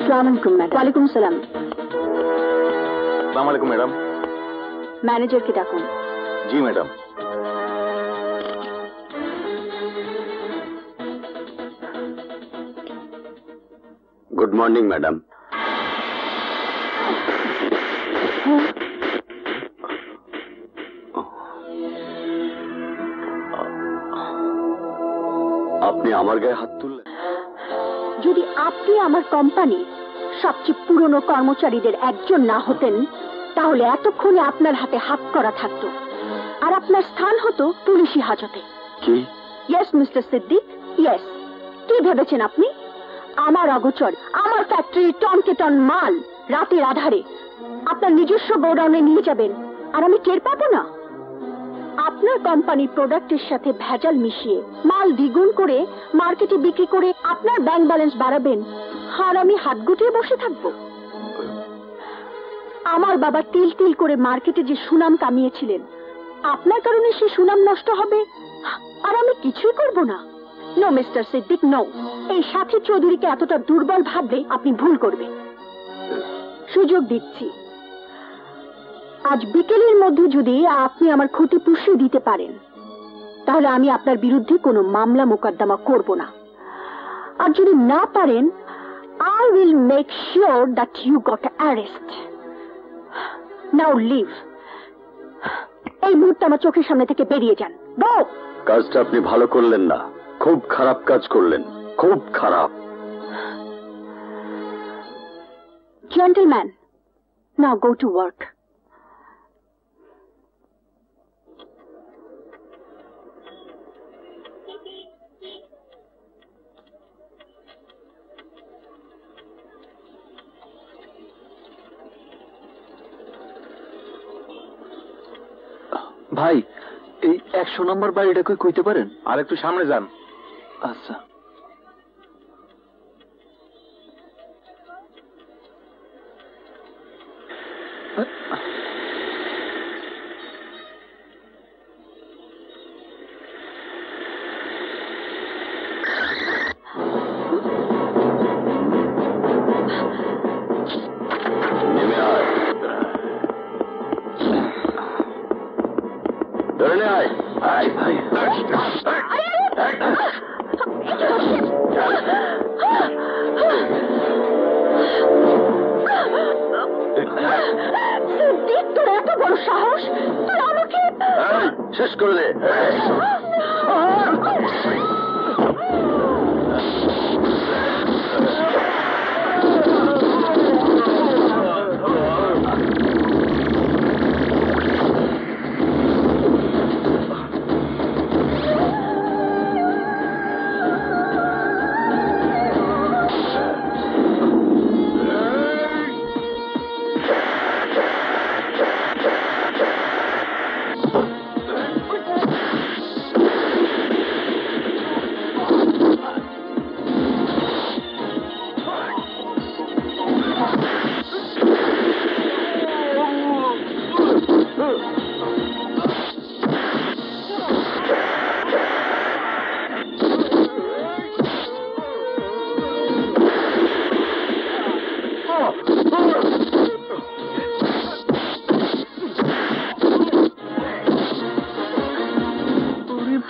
আসসালামু আলাইকুম ম্যাডাম। ওয়ালাইকুম সালাম। আসসালামু আলাইকুম ম্যাডাম। ম্যানেজারকে ডাকুন। জি ম্যাডাম। Good morning madam. আপনি আমার গায়ে হাত তুললেন? যদি আপনি আমার কোম্পানি সবচেয়ে পুরনো কর্মচারীদের একজন না হতেন তাহলে এতক্ষণে আপনার হাতে হাত করা থাকতো আর আপনার স্থান হতো পুলিশি হাজতে। কি? Yes mister Siddique, yes. কি ভেবেছেন আপনি আমার অগোচর আমার ফ্যাক্টরির টনকে টন মাল রাতের আধারে আপনার নিজস্ব গোডাউনে নিয়ে যাবেন আর আমি টের পাবো না? আপনার কোম্পানির প্রোডাক্টের সাথে ভেজাল মিশিয়ে মাল দ্বিগুণ করে মার্কেটে বিক্রি করে আপনার ব্যাংক ব্যালেন্স বাড়াবেন আর আমি হাত গুটিয়ে বসে থাকবো? আমার বাবা তিল তিল করে মার্কেটে যে সুনাম কামিয়েছিলেন আপনার কারণে সেই সুনাম নষ্ট হবে আর আমি কিছুই করব না? No Mister Siddique, no. এই সাথী চৌধুরীকে এতটা দুর্বল ভাবলে আপনি ভুল করবেন। সুযোগ দিচ্ছি, আজ বিকেলের মধ্যে যদি আপনি আমার ক্ষতি পুষিয়ে দিতে পারেন তাহলে আমি আপনার বিরুদ্ধে কোনো মামলা মোকদ্দমা করব না। আর যদি না পারেন I will make sure that you got arrest. Now leave. এই মুহূর্তে আমার চোখের সামনে থেকে বেরিয়ে যান। গো। কাজটা আপনি ভালো করলেন না, খুব খারাপ কাজ করলেন, খুব খারাপ। Gentlemen, now go to work. ভাই, এই 100 নম্বর বাড়িটা কই কইতে পারেন? আর একটু সামনে যান। আচ্ছা। নেমে আয়, ধরে নে, আয় আয় ভাই। সিদ্দিক, তোর এত বড় সাহস, তুই আমাকে শেষ করে দে।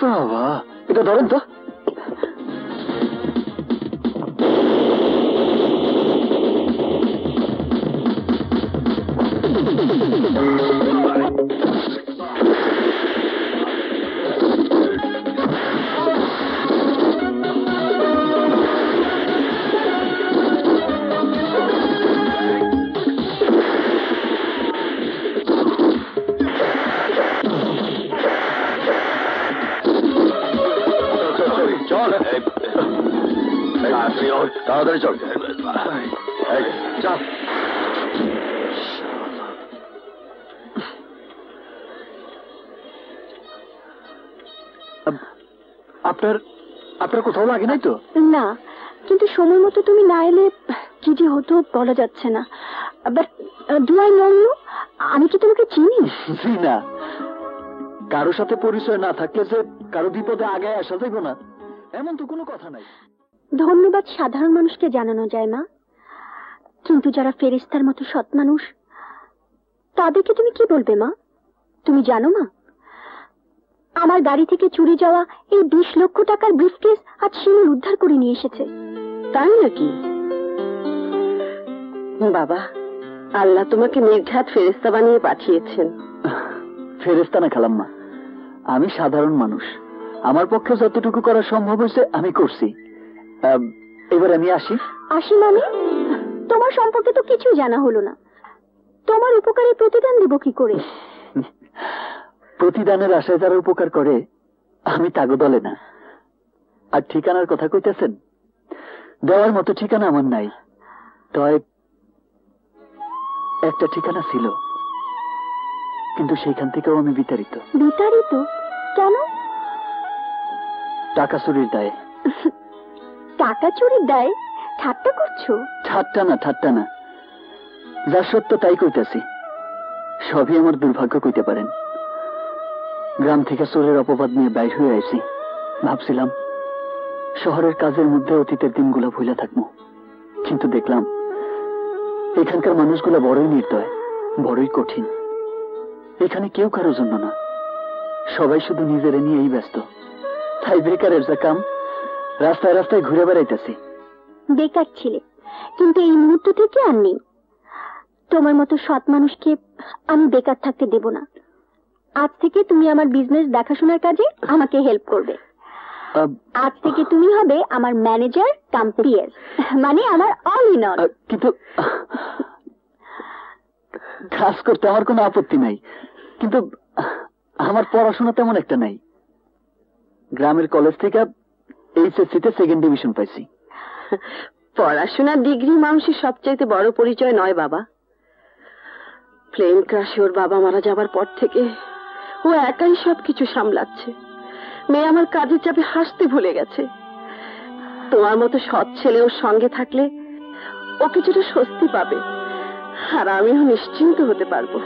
বাবা, এটা ধরেন তো। চল তাড়াতাড়ি চল, চল। আপনার আপনার কোথাও লাগে নাই তো? না, কিন্তু সময় মতো তুমি না এলে কি যে হতো বলা যাচ্ছে না। But do I know you? আমি কি তোমাকে চিনি? জি না, কারোর সাথে পরিচয় না থাকলে যে কারো বিপদে আগে আসা যাইব না এমন তো কোনো কথা নাই। ধন্যবাদ সাধারণ মানুষকে জানানো যায় মা, কিন্তু যারা ফেরেশতার মতো সৎ মানুষ তাদেরকে তুমি কি বলবে মা? তুমি জানো মা, আমার গাড়ি থেকে চুরি যাওয়া এই 20 লক্ষ টাকার ব্রিফকেস আজ শিমুল উদ্ধার করে নিয়ে এসেছে। তাই নাকি? বাবা, আল্লাহ তোমাকে নির্ঘাত ফেরেশতা বানিয়ে পাঠিয়েছেন। ফেরেশতা না খালাম্মা, আমি সাধারণ মানুষ, আমার পক্ষে যতটুকু করা সম্ভব হয়েছে আমি করছি। এবার আমি আসি। আসি মানে? তোমার সম্পর্কে তো কিছুই জানা হলো না। তোমার উপকারে প্রতিদান দেব কি করে? প্রতিদানের আশায় যারা উপকার করে আমি তাগো দলে না। আর ঠিকানার কথা কইতেছেন, দেওয়ার মতো ঠিকানা আমার নাই। তয় একটা ঠিকানা ছিল, কিন্তু সেইখান থেকেও আমি বিতাড়িত। বিতাড়িত কেন? টাকা চুরির দায়ে। টাকা চুরির দায়? ঠাট্টা করছো? ঠাট্টা না, যা সত্য তাই কইতাছি। সবই আমার দুর্ভাগ্য কইতে পারেন। গ্রাম থেকে চোরের অপবাদ নিয়ে বাইর হয়ে আইছি। ভাবছিলাম শহরের কাজের মধ্যে অতীতের দিনগুলো ভুলে থাকবো, কিন্তু দেখলাম এখানকার মানুষগুলো বড়ই নির্দয়, বড়ই কঠিন। এখানে কেউ কারোর জন্য না, সবাই শুধু নিজের নিয়েই ব্যস্ত। তাই বেকারের যা কাম, রাস্তায় রাস্তায় ঘুরে বেড়াইতেছি। বেকার ছিলে, কিন্তু এই মুহূর্ত থেকে আর নেই। তোমার মতো সৎ মানুষকে আমি বেকার থাকতে দেব না। আজ থেকে তুমি আমার বিজনেস দেখাশোনার কাজে আমাকে হেল্প করবে। আজ থেকে তুমি হবে আমার ম্যানেজার কাম পিএস, মানে আমার অল ইন অল। কিন্তু কাজ করতে আমার কোনো আপত্তি নাই, কিন্তু আমার পড়াশোনা তেমন একটা নাই। গ্রামের কলেজ থেকে এইচএসসিতে 2nd ডিভিশন পাইছি। পড়াশোনা ডিগ্রি মানুষের সবচাইতে বড় পরিচয় নয় বাবা। প্লেন ক্রাশে ওর বাবা মারা যাবার পর থেকে ও একাই সবকিছু সামলাচ্ছে। মেয়ে আমার কাজের চাপে হাসতে ভুলে গেছে। তোমার মতো সৎ ছেলে ওর সঙ্গে থাকলে ও কিছুটা স্বস্তি পাবে, আর আমিও নিশ্চিন্ত হতে পারবো।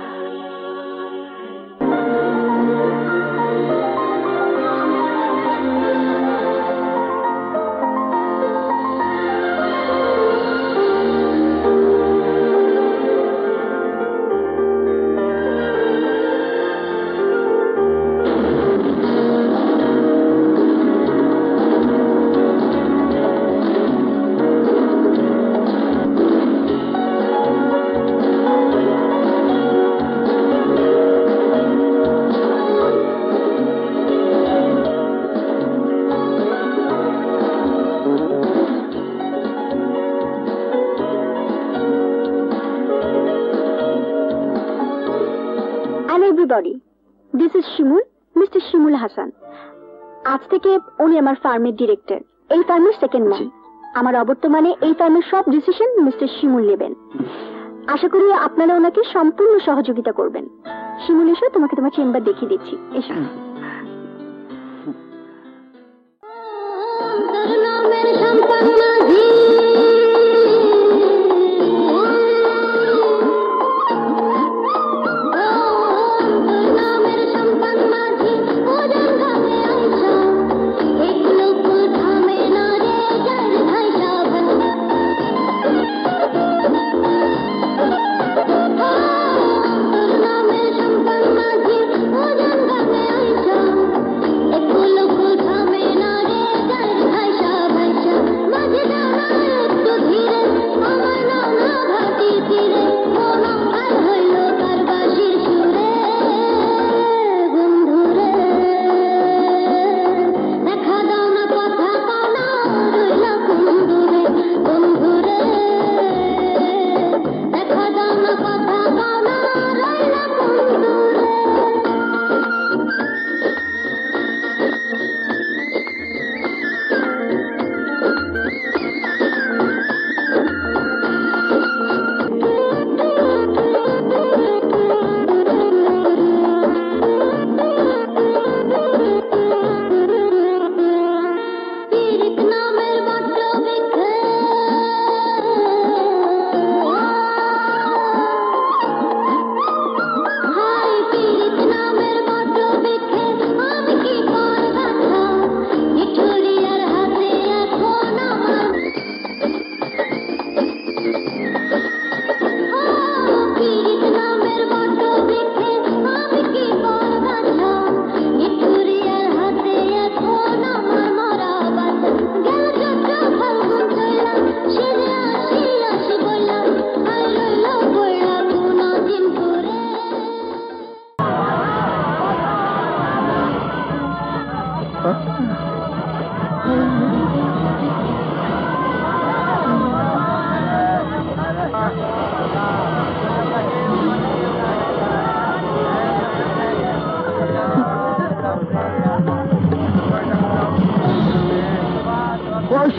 Everybody, this is Shimul, Mr. Shimul Hasan. আজ থেকে উনি আমার ফার্মের ডিরেক্টর, এই ফার্মের সেকেন্ড ম্যান। আমার অবর্তমানে এই ফার্মের সব ডিসিশন মিস্টার শিমুল নেবেন। আশা করি আপনারা ওনাকে সম্পূর্ণ সহযোগিতা করবেন। শিমুল, এসো, তোমাকে তোমার চেম্বার দেখিয়ে দিচ্ছি, এসো।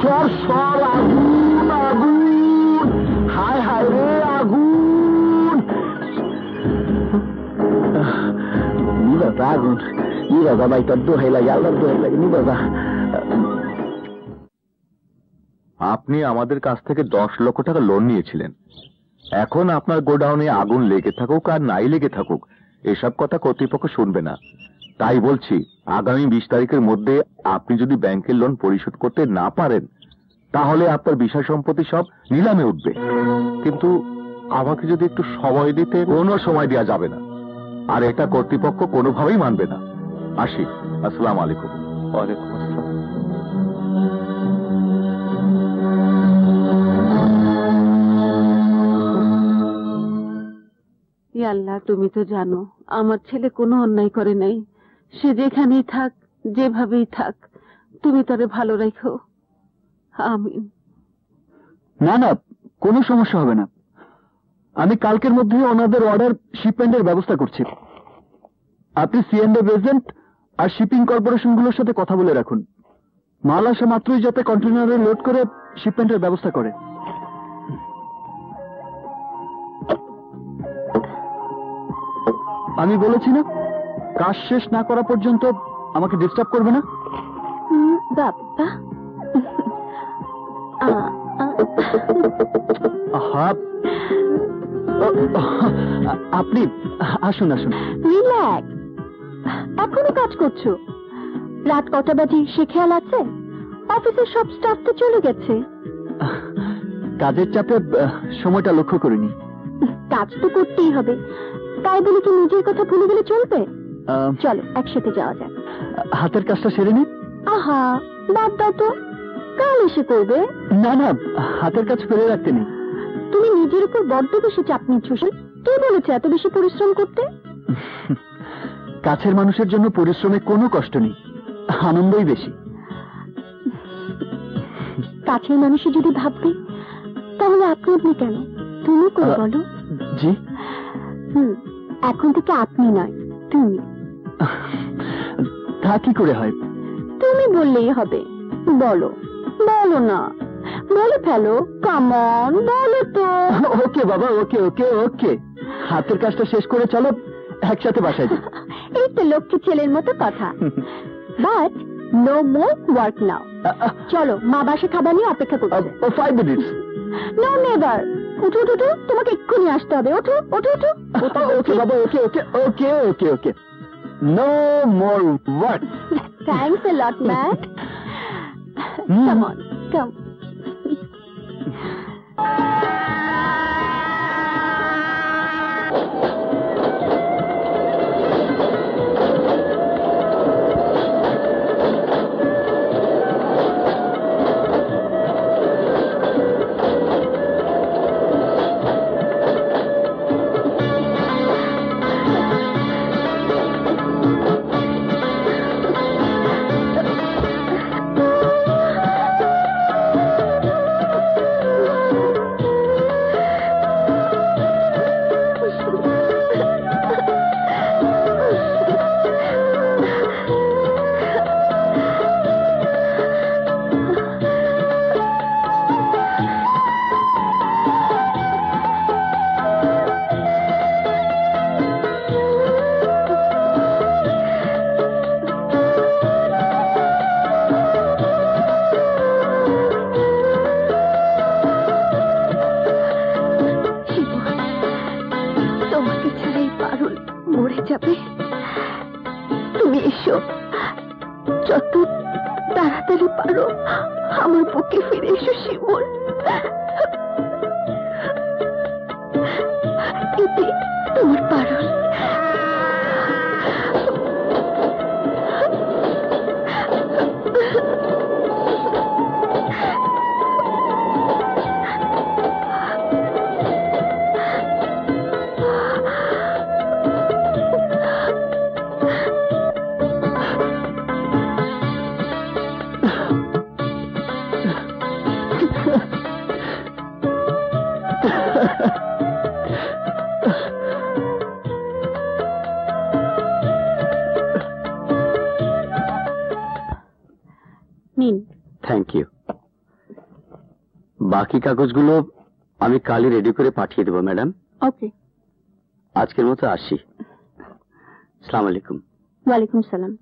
সর সর, আগুন আগুন, হায় হায় রে আগুন, নিবাবা আগুন, নিবাবা ভাই, তোর দোহাই লাগে, আল্লাহর দোহাই লাগে, নিবাবা। আপনি আমাদের কাছ থেকে 10 লক্ষ টাকা লোন নিয়েছিলেন। এখন আপনার গোডাউনে আগুন লেগে থাকুক আর নাই লেগে থাকুক, এসব কথা কর্তৃপক্ষ শুনবে না। তাই বলছি, আগামী 20 তারিখের মধ্যে আপনি যদি ব্যাংকের লোন পরিশোধ করতে না পারেন, তাহলে আপনার বিষয় সম্পত্তি সব নিলামে উঠবে। কিন্তু আমাকে যদি একটু সময় দিতে। কোনো সময় দেওয়া যাবে না, আর এটা কর্তৃপক্ষ কোনোভাবেই মানবে না। আসি, আসসালামু আলাইকুম। ওয়ালাইকুম আসসালাম। আল্লাহ, তুমি তো জানো আমার ছেলে কোনো অন্যায় করে নাই। সে যেখানেই থাক, যেভাবেই থাক, তুমি তারে ভালো রেখো। আমিন। না না, কোনো সমস্যা হবে না। আমি কালকের মধ্যে ওনাদের অর্ডার শিপমেন্টের ব্যবস্থা করছি। আপনি C&F এজেন্ট আর শিপিং কর্পোরেশনগুলোর সাথে কথা বলে রাখুন, মাল আসা মাত্রই যাতে কন্টেনারে লোড করে শিপমেন্টের ব্যবস্থা করে। আমি বলেছি না, কাজ শেষ না করা পর্যন্ত আমাকে ডিস্টার্ব করবে না। বাবা, আপনি আসুন আসুন। রিল্যাক্স, এখনো কাজ করছো? রাত কটা বাজে সে খেয়াল আছে? অফিসের সব স্টাফ তো চলে গেছে। কাজের চাপে সময়টা লক্ষ্য করিনি। কাজ তো করতেই হবে, তাই বলে কি নিজের কথা ভুলে গেলে চলবে? চলো একসাথে যাওয়া যাক। হাতের কাজটা সেরে নিন। আহা, বাদ দাও তো, কাল এসে করবে। না না, হাতের কাজ ফেলে রাখতে নেই। তুমি নিজের উপর বড্ড বেশি চাপ নিচ্ছ। কে বলেছে এত বেশি পরিশ্রম করতে? কাছের মানুষের জন্য পরিশ্রমে কোনো কষ্ট নেই, আনন্দই বেশি। কাছের মানুষে যদি ভাববে, তাহলে আপনি আপনি কেন? তুমি করে বলো। জি। এখন থেকে আপনি নয়, তুমি। তা কি করে হয়? তুমি বললেই হবে। বলো বলো না, বলে ফেলো, কামন বলো তো। ওকে বাবা, ওকে ওকে ওকে, হাতের কাজটা শেষ করে চলো একসাথে বাসায় যাই। এই তো লক্ষ্মী ছেলের মতো কথা। But no more work now. চলো, মা বাসে খাবার নিয়ে অপেক্ষা করছে। 5 মিনিটস। No never. উঠো উঠো উঠো, তোমাকে এক্ষুনি আসতে হবে। ওঠো ওঠো ওঠো। ওকে বাবা, okay okay okay okay okay, no more work. Thanks a lot man. Come on, come. তুমি এসো, যত তাড়াতাড়ি পারো আমার বুকে ফিরে এসো শিমুল। এতে তোমার পারল। নিন। Thank you. বাকি কাগজগুলো আমি কালই রেডি করে পাঠিয়ে দেবো ম্যাডাম। ওকে। আজকের মতো আসি। আসসালামু আলাইকুম। ওয়ালাইকুম সালাম।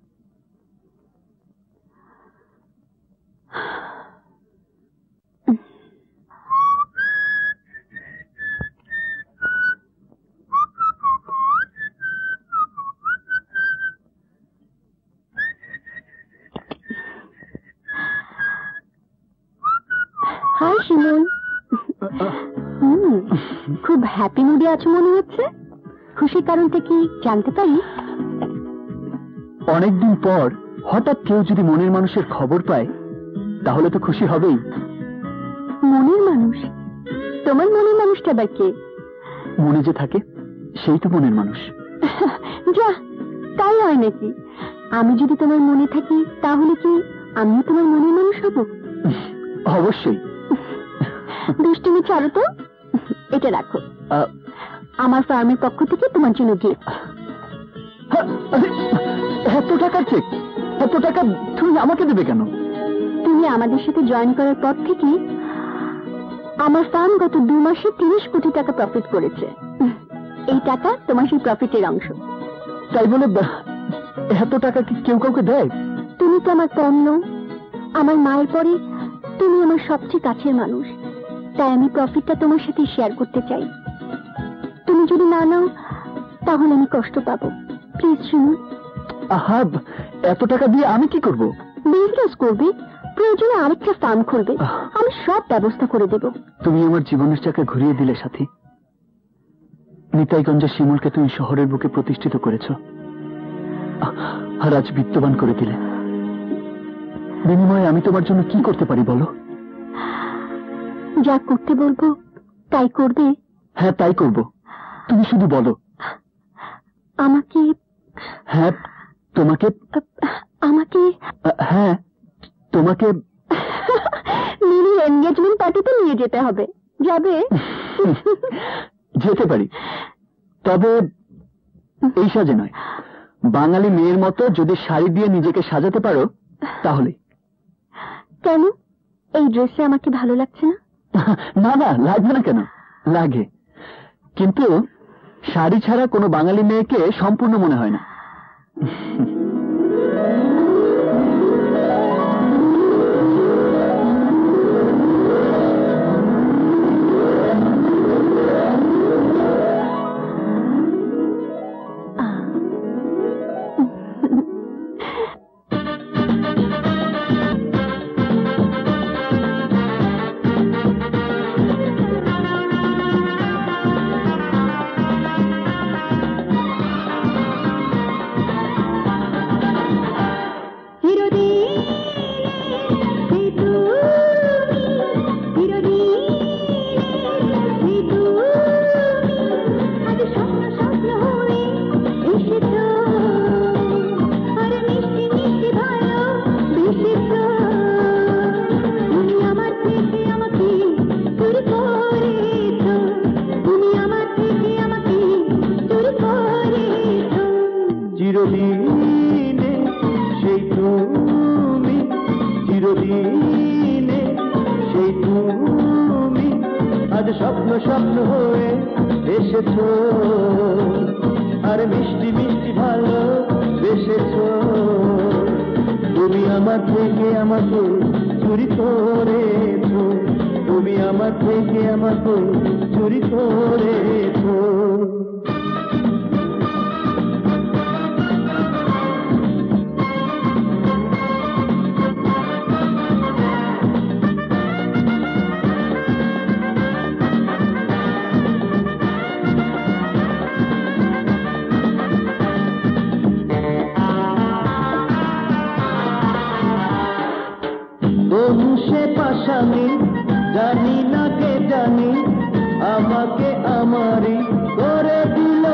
হাই শিমুল। খুব হ্যাপি মুডে আছো মনে হচ্ছে। খুশির কারণটা কি জানতে পারি? অনেকদিন পর হঠাৎ কেউ যদি মনের মানুষের খবর পায় তাহলে তো খুশি হবেই। মনের মানুষ? তোমার মনের মানুষটা আবার কে? মনে যে থাকে সেই তো মনের মানুষ। যা, তাই হয় নাকি? আমি যদি তোমার মনে থাকি তাহলে কি আমিও তোমার মনের মানুষ হব? অবশ্যই। দুষ্টুমি ছাড়ো তো। এটা রাখো, আমার ফার্মের পক্ষ থেকে তোমার জন্য গিফট। এত টাকার চেক? এত টাকা তুমি আমাকে দেবে কেন? তুমি আমাদের সাথে জয়েন করার পর থেকে আমার ফার্ম গত 2 মাসে 30 কোটি টাকা প্রফিট করেছে। এই টাকা তোমার সেই প্রফিটের অংশ। তাই বলে এত টাকা কি কেউ কাউকে দেয়? তুমি তো আমার তন্ন, আমার মায়ের পরে তুমি আমার সবচেয়ে কাছের মানুষ, তাই আমি প্রফিটটা তোমার সাথে শেয়ার করতে চাই। তুমি যদি না নাও তাহলে আমি কষ্ট পাবো। প্লিজ শুনুন। আহা, এত টাকা দিয়ে আমি কি করব? বিজনেস করবে, প্রয়োজনে আরেকটা ফার্ম খুলবে, আমি সব ব্যবস্থা করে দেব। তুমি আমার জীবনের চাকা ঘুরিয়ে দিলে সাথী। নিতাইগঞ্জের শিমুলকে তুমি শহরের বুকে প্রতিষ্ঠিত করেছ, আর আজ বিত্তবান করে দিলে। বিনিময়ে আমি তোমার জন্য কি করতে পারি বলো? যা করতে বলবো তাই করবে? হ্যাঁ, তাই করব। তুমি শুধু বলো। আমাকে? হ্যাঁ তোমাকে। আমাকে? হ্যাঁ তোমাকে মিনি এনগেজমেন্ট পার্টিতে নিয়ে যেতে হবে। যাবে? যেতে পারি, তবে এই সাজে নয়। বাঙালি মেয়ের মতো যদি শাড়ি দিয়ে নিজেকে সাজাতে পারো তাহলে। কেন, এই ড্রেসে আমাকে ভালো লাগছে না? না না, লাগবে না কেন? লাগে, কিন্তু শাড়ি ছাড়া কোনো বাঙালি মেয়েকে সম্পূর্ণ মনে হয় না। চিরদিনে সেই তুমি, চিরদিনে সেই তুমি, আজ স্বপ্ন স্বপ্ন হয়ে এসেছো, আর মিষ্টি মিষ্টি ভালো বেসেছো। তুমি আমার থেকে আমাকে চুরি করেছো, তুমি আমার থেকে আমাকে চুরি করেছো। সে পাশানি জানি না কে জানি, আমাকে আমারই করে দিল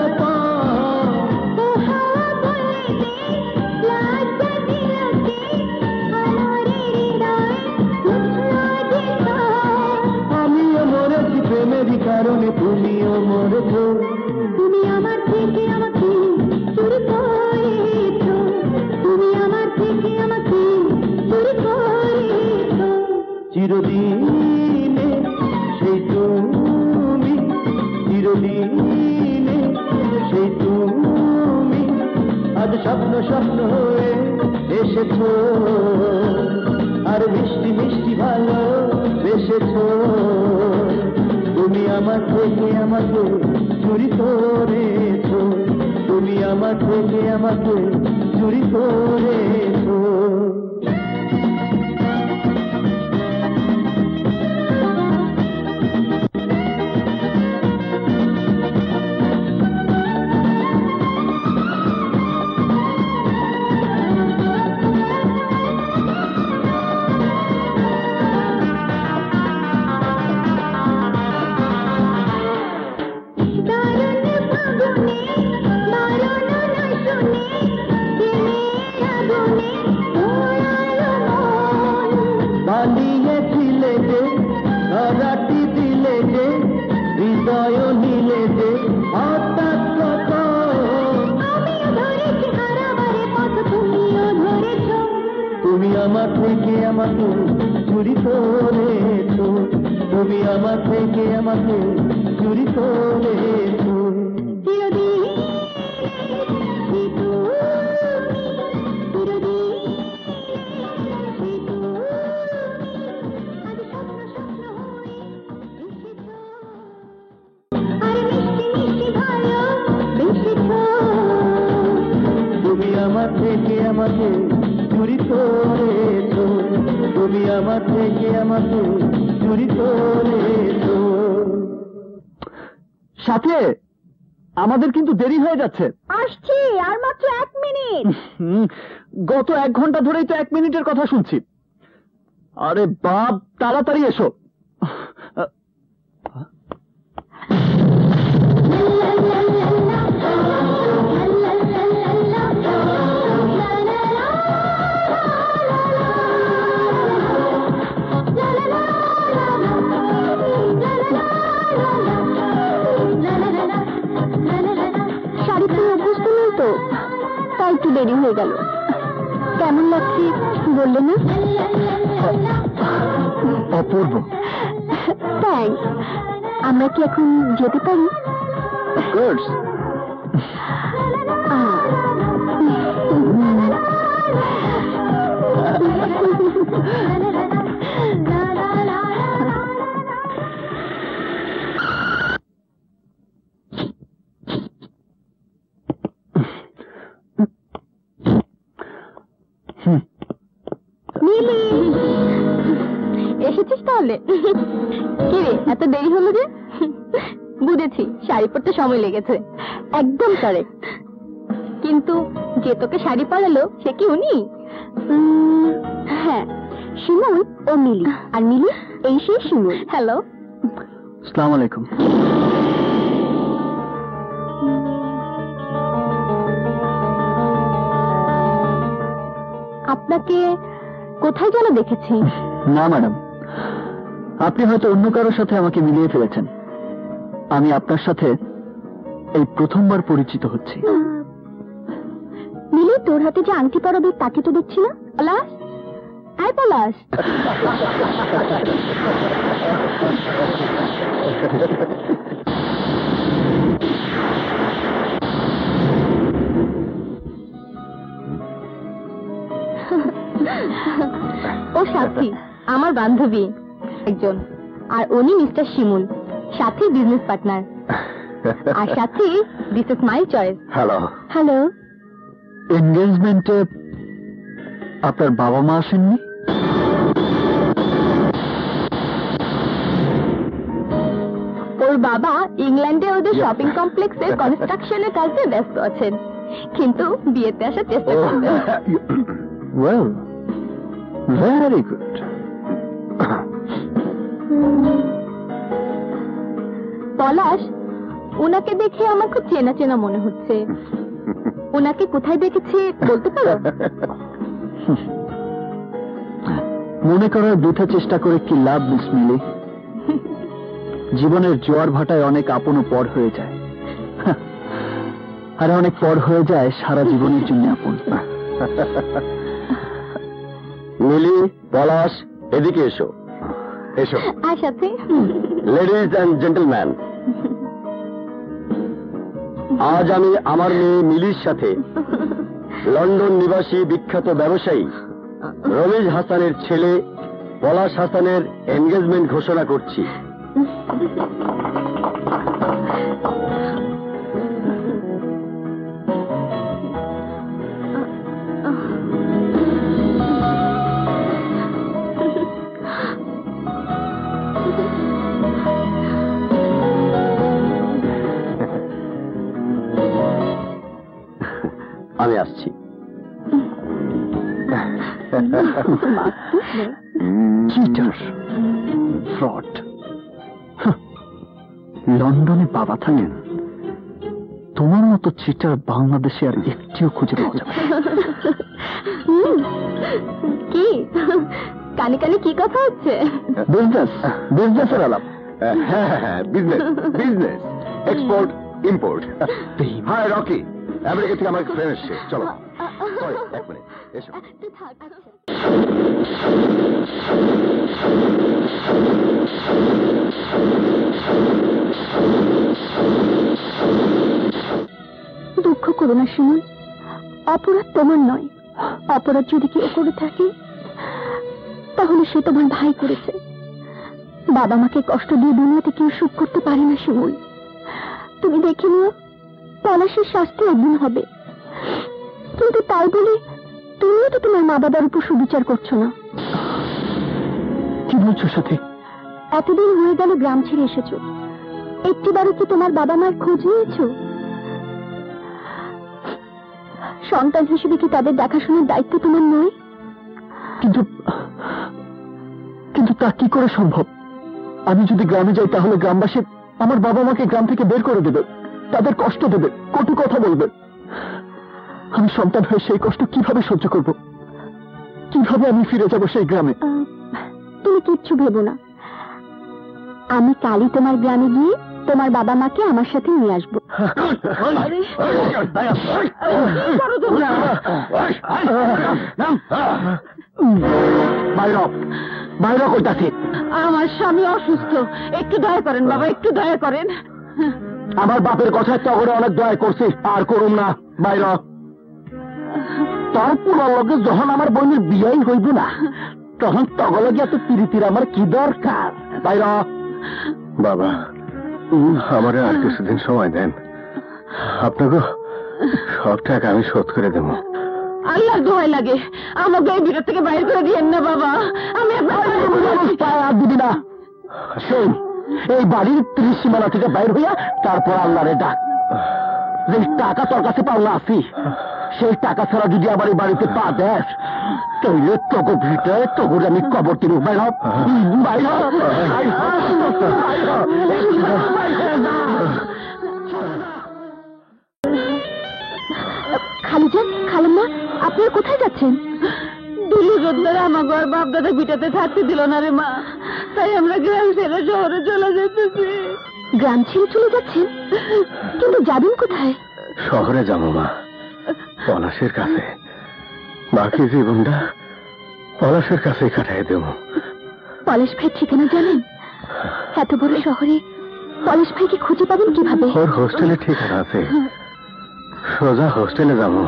আমিও মরেছি প্রেমেরই কারণে, তুমিও মরেছ। তুমি আমার থেকে আমাকে চুরি করেছ, তুমি আমার থেকে আমাকে চুরি করে চিরদিনে সেই তুমি, চিরদিনে সেই তুমি, আজ স্বপ্ন স্বপ্ন হয়ে এসেছো, আর মিষ্টি মিষ্টি ভালো বেসেছো। তুমি আমার থেকে আমাকে চুরি করেছো, তুমি আমার থেকে আমাকে চুরি করেছো। বানিয়েছিলে যে, ধরাটি দিলে যে, হৃদয় নিলে যে, হঠাৎ কত তুমি আমার থেকে আমাকে চুরি করেছো, তুমি আমার থেকে আমাকে চুরি করেছো। তুমি আমার থেকে আমাকে চুরি করেছো, তুমি আমার থেকে আমাকে চুরি করেছো। সাথে আমাদের কিন্তু দেরি হয়ে যাচ্ছে। আসছি, আর মাত্র 1 মিনিট। গত 1 ঘন্টা ধরেই তো 1 মিনিটের কথা শুনছি। আরে বাপ, তাড়াতাড়ি এসো। শাড়ি পরে অভ্যস্ত নই তো, তাই একটু দেরি হয়ে গেল। কেমন লাগছে বললে না? অপূর্ব। থ্যাঙ্কস। আমরা কি এখন যেতে পারি? অফকোর্স। মিলি, এসেছিস তাহলে? কি রে, এত দেরি হলো যে? বুঝেছি, শাড়ি পরতে সময় লেগেছে। একদম কারেক্ট। কিন্তু যে তোকে শাড়ি পরালো সে কি উনি? হ্যাঁ, শিমুল ও মিলি। আর মিলি এই সেই শিমুল। হ্যালো। আসসালামু আলাইকুম। আপনাকে কোথায় যেন দেখেছি। না ম্যাডাম, আপনি হয়তো অন্য কারোর সাথে আমাকে মিলিয়ে ফেলেছেন। আমি আপনার সাথে এই প্রথমবার পরিচিত হচ্ছি। মিলি, তোর হাতে যে আংটি পরাবি তাকে তো দেখছি না। পলাশ, আয় পলাশ। ও সাথী, আমার বান্ধবী একজন, আর উনি মিস্টার শিমুল, সাথী বিজনেস পার্টনার। আর Sathi, this is my choice. Hello. Hello. এনগেজমেন্টে আপনার বাবা মা আসেননি? ওর বাবা ইংল্যান্ডে ওদের শপিং কমপ্লেক্সের কনস্ট্রাকশনের কাজে ব্যস্ত আছেন, কিন্তু বিয়েতে আসার চেষ্টা করবেন। Well, very good. পলাশ, ওনাকে দেখে আমার খুব চেনা চেনা মনে হচ্ছে। ওনাকে কোথায় দেখেছি বলতে পারো? মনে করার বৃথা চেষ্টা করে কি লাভ মিস মিলি? জীবনের জোয়ার ভাটায় অনেক আপন ও পর হয়ে যায়, আর অনেক পর হয়ে যায় সারা জীবনের জন্য আপন। মিলি, পলাশ, এদিকে এসো। এসো। আসাতে লেডিজ অ্যান্ড জেন্টলম্যান, আজ আমি আমার মেয়ে মিলির সাথে লন্ডন নিবাসী বিখ্যাত ব্যবসায়ী রমেশ হাসানের ছেলে পলাশ হাসানের এনগেজমেন্ট ঘোষণা করছি। আমি আসছি। Cheater, fraud. লন্ডনে বাবা থাকেন, তোমার মতো চিটার বাংলাদেশে আর একটিও খুঁজে পাওয়া যাবে না। কি কানে কানে কি কথা হচ্ছে? বিজনেসের আলাপ। হ্যাঁ, business business, export import. Hi Rocky, America থেকে আমার ফ্রেন্ড এসছে, চলো। সরি, এক মিনিট, এসো। দুঃখ করো না শিমুল, অপরাধ তোমার নয়। অপরাধ যদি কেউ করে থাকে তাহলে সে তোমার ভাই করেছে। বাবা মাকে কষ্ট দিয়ে দুনিয়াতে কেউ সুখ করতে পারে না শিমুল। তুমি দেখে নিও, পলাশের শাস্তি একদিন হবে, কিন্তু তাই বলে তুমিও তো তোমার মা বাবার উপর সুবিচার করছো না। কি বলছো সাথে? এতদিন হয়ে গেল গ্রাম ছেড়ে এসেছো, একটিবারও কি তোমার বাবা মার খোঁজ নিয়েছো? সন্তান হিসেবে কি তাদের দেখাশোনার দায়িত্ব তোমার নয়? কিন্তু কিন্তু তা কি করে সম্ভব? আমি যদি গ্রামে যাই তাহলে গ্রামবাসী আমার বাবা মাকে গ্রাম থেকে বের করে দেবে, তাদের কষ্ট দেবে, কটু কথা বলবে। আমি সন্তান হয়ে সেই কষ্ট কিভাবে সহ্য করব? কিভাবে আমি ফিরে যাব সেই গ্রামে? তুমি কিচ্ছু ভেবো না, আমি কালই তোমার গ্রামে গিয়ে তোমার বাবা মাকে আমার সাথে নিয়ে আসবো। বাইরে কইতাছি, আমার স্বামী অসুস্থ, একটু দয়া করেন বাবা, একটু দয়া করেন। আমার বাপের কথায় তগরে অনেক দয়া করছি, আর করুম না। বাইর তোর পুরো লগে যখন আমার বোনের বিয়াই হইব না, তখন তগলে গিয়ে এত পিরিতির আমার কি দরকার? বাইর। বাবা, আমার আর কিছুদিন সময় দেন, আপনাকে সব টাকা আমি শোধ করে দেবো। আল্লাহর দোহাই লাগে, আমাকে এই ভিতর থেকে বাইরে করে দিয়েন না বাবা। আমি আর দিবি না। শোন, এই বাড়ির ত্রিসীমানা থেকে বাইর হইয়া তারপর আল্লাহরে ডাক। যে টাকা তোর কাছে পাওনা আছি, সেই টাকা ছাড়া যদি আবার এই বাড়িতে পা দেস, তাইলে তোকে ভিটায় তোকে আমি কবর দিব। বাইর বাইর। খালুজান, খালাম্মা, আপনারা কোথায় যাচ্ছেন? দুলু যোদ্ধারা আমাকে আর বাপ দাদা ভিটাতে থাকতে দিল না রে মা, তাই আমরা গ্রাম ছেড়ে শহরে চলে যেতেছি। গ্রাম ছেড়ে চলে যাচ্ছেন? কিন্তু যাবেন কোথায়? শহরে যাবো মা, পলাশের কাছে। বাকি জীবনটা পলাশের কাছে কাটাই দেব। পলাশ ভাই ঠিকানা জানেন? এত বড় শহরে পলাশ ভাইকে খুঁজে পাবেন কিভাবে? ওর হোস্টেলে ঠিকানা আছে, সোজা হোস্টেলে যাবো।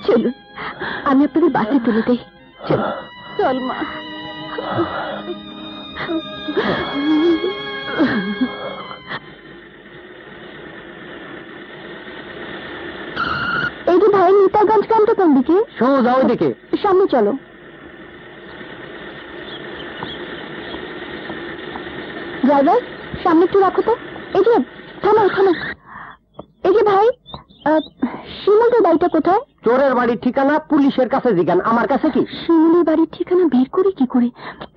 চলুন, আমি আপনাদের বাসে তুলে দেই। চল মা। এই যে ভাই, নিতাগঞ্জ গ্রামটা কোন দিকে? সোজা ওই দিকে। সামনে চলো। ড্রাইভার, সামনে একটু রাখো তো। এই যে থামো থামো। এই যে ভাই, শিমুলের বাড়িটা কোথায়? চোরের বাড়ির ঠিকানা পুলিশের কাছে জিজ্ঞান, আমার কাছে কি? শিমুলের বাড়ির ঠিকানা বের করি কি করে?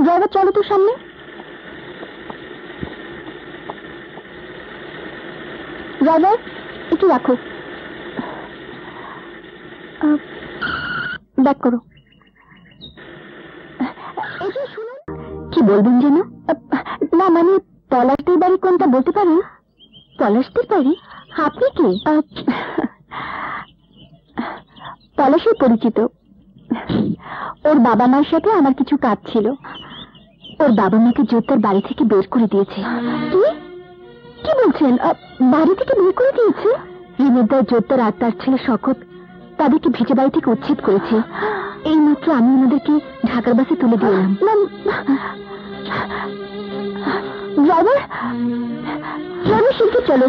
ড্রাইভার চলো তো সামনে। ড্রাইভার একটু রাখো, ব্যাক করো। এই যে শুনুন, কি বলবেন যেন? না মানে পলাশদের বাড়ি কোনটা বলতে পারেন? পলাশদের বাড়ি? আপনি কি? পলাশের পরিচিত। ওর বাবা মার সাথে আমার কিছু কাজ ছিল। ওর বাবা মাকে জোত্তার বাড়ি থেকে বের করে দিয়েছে। কি বলছেন? বাড়ি থেকে বের করে দিয়েছে? রিমিদ্দার জোত্তার আর তার ছেলে শকত তাদেরকে ভিটে বাড়ি থেকে উচ্ছেদ করেছে। এইমাত্র আমি ওনাদেরকে ঢাকার বাসে তুলে দিলাম। ড্রাইভার, শিল্পী চলো।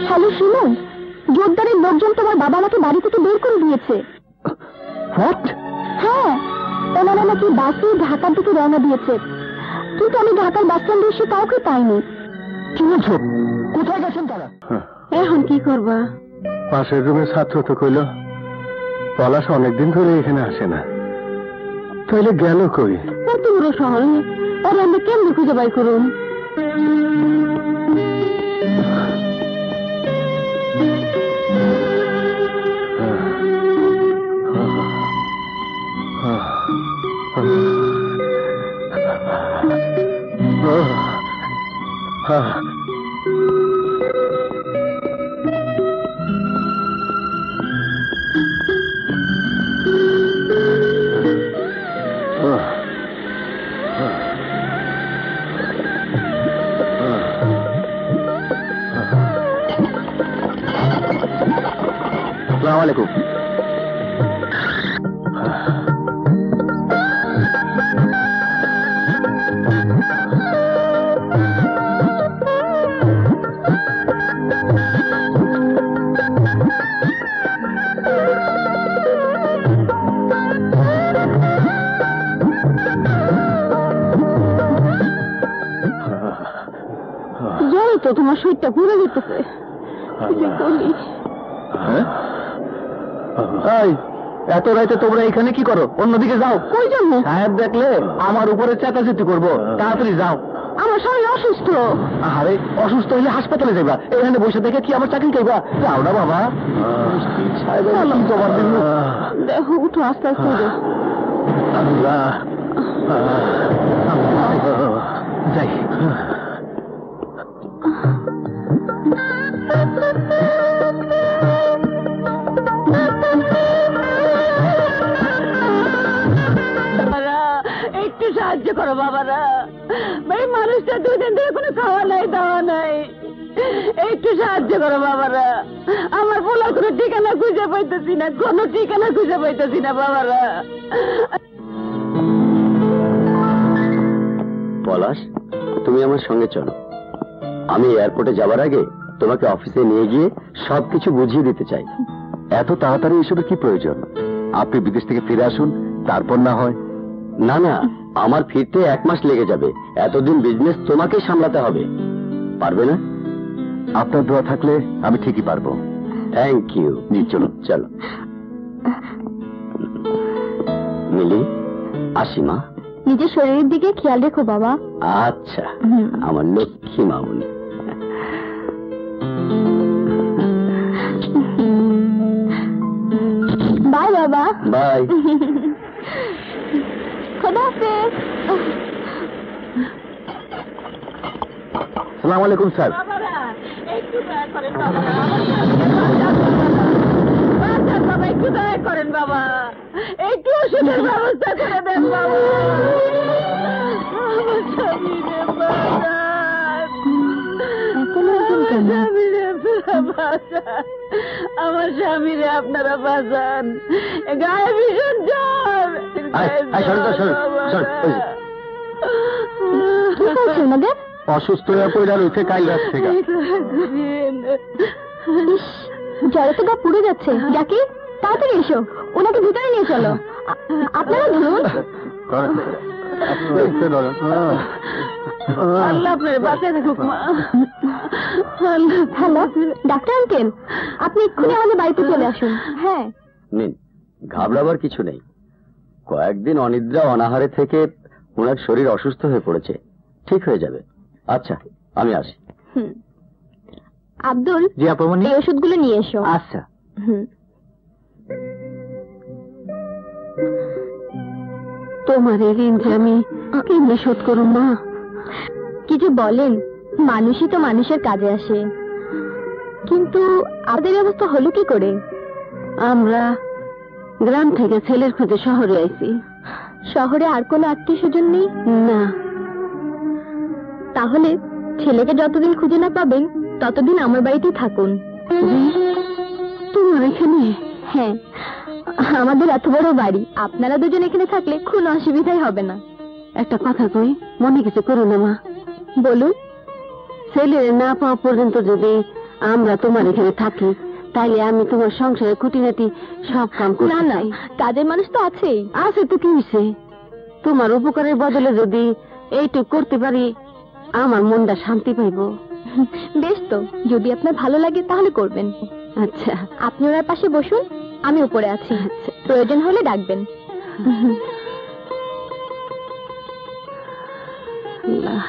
হ্যালো সুমন, জোরদারের লোকজন তোমার বাবা মাকে বাড়ি থেকে বের করে দিয়েছে। হ্যাঁ, ওনারা নাকি বাসে ঢাকার দিকে রওনা দিয়েছে, কিন্তু আমি ঢাকার বাস স্ট্যান্ডে এসে কাউকে পাইনি। কি বলছো? কোথায় গেছেন তারা? এখন কি করবা? পাশের রুমের ছাত্র তো কইল পলাশ অনেকদিন ধরে এখানে আসে না, তাইলে গেল কই? এত বড় শহরে আর আমরা কেমনি খুঁজে বাই করুন? আসসালামু আলাইকুম। জানি তো তোমার শরীরটা ঘুরে যেতেছে। এত রাইতে তোমরা এখানে কি করো? অন্যদিকে যাও। কই জন্য? সাহেব দেখলে আমার উপরে চেঁচাচেঁচি করবো, তাড়াতাড়ি যাও। আমার শরীর অসুস্থ। আরে অসুস্থ হইলে হাসপাতালে যাইবা, এখানে বসে দেখে কি আমার চাকরি খাইবা? যাও না বাবা। দেখো, উঠো, আস্তে আস্তে উঠো। যাই। একটু সাহায্য করো বাবারা, ভাই মানুষটা 2 দিন ধরে কোনো খাওয়া নাই দাওয়া নাই, একটু সাহায্য করো বাবারা। আমার বলার কোনো ঠিকানা খুঁজে পাইতেছি না, কোনো ঠিকানা খুঁজে পাইতেছি না বাবারা। পলাশ, তুমি আমার সঙ্গে চলো। আমি এয়ারপোর্টে যাবার আগে তোমাকে অফিসে নিয়ে গিয়ে সবকিছু বুঝিয়ে দিতে চাই। এত তাড়াতাড়ি এসবের কি প্রয়োজন? আপনি বিদেশ থেকে ফিরে আসুন, তারপর না হয়। না না, আমার ফিরতে 1 মাস লেগে যাবে। এতদিন বিজনেস তোমাকেই সামলাতে হবে, পারবে না? আপনার দোয়া থাকলে আমি ঠিকই পারবো। Thank you. চলুন। চলো মিলি, আসি মা। নিজের শরীরের দিকে খেয়াল রেখো বাবা। আচ্ছা, আমার লক্ষ্মী মামুনি। বাই বাবা। বাই। খোদা হাফেজ। আসসালামু আলাইকুম স্যার। একটু দয়া করেন বাবা, একটু দয়া করেন বাবা, একটু ওষুধের ব্যবস্থা করে দেন বাবা। আমার স্বামীরে বাঁচান, আমার স্বামীরে আপনারা বাঁচান। গায়ে ভীষণ জ্বর। অসুস্থ হয়ে পড়ে রয়েছে কাল রাত থেকে। জ্বরে তো গা পুড়ে যাচ্ছে। জাকির, তাড়াতাড়ি এসো, ওনাকে ভিতরে নিয়ে চলো। আপনারা ধরুন। আল্লাহ আপনার বাঁচায় রাখুক মা। হ্যালো ডাক্তার আঙ্কেল, আপনি এক্ষুনি আমাদের বাড়িতে চলে আসুন। হ্যাঁ নিন, ঘাবড়াবার কিছু নেই। কয়েকদিন অনিদ্রা অনাহারে থেকে ওনার শরীর অসুস্থ হয়ে পড়েছে, ঠিক হয়ে যাবে। আচ্ছা, আমি আসি। আব্দুল, জি আপামনি, এই ওষুধগুলো নিয়ে এসো। আচ্ছা। তোমার এই ঋণ যে আমি কেমনে শোধ করুন মা? কিছু বলেন, মানুষই তো মানুষের কাজে আসে, কিন্তু আমাদের অবস্থা হলো কি করে? আমরা গ্রাম থেকে ছেলের খোঁজে শহরে আইছি। শহরে আর কোনো আত্মীয় স্বজন নেই? না। তাহলে ছেলেকে যতদিন খুঁজে না পাবেন ততদিন আমার বাড়িতেই থাকুন। তোমার এখানে? হ্যাঁ, আমাদের এত বড় বাড়ি, আপনারা দুজন এখানে থাকলে কোনো অসুবিধাই হবে না। একটা কথা কই, মনে কিছু করো না মা। বলুন। ছেলের না পাওয়া পর্যন্ত যদি আমরা তোমার এখানে থাকি, তাইলে আমি তোমার সংসারে খুঁটিনাটি সব কাম করতে না না, চাই। কাজের মানুষ তো আছেই। আছে তো, কি হয়েছে? তোমার উপকারের বদলে যদি এইটুক করতে পারি, আমার মনটা শান্তি পাইব। বেশ তো, যদি আপনার ভালো লাগে তাহলে করবেন। আচ্ছা, আপনি ওনার পাশে বসুন, আমি উপরে আছি। প্রয়োজন হলে ডাকবেন। আল্লাহ।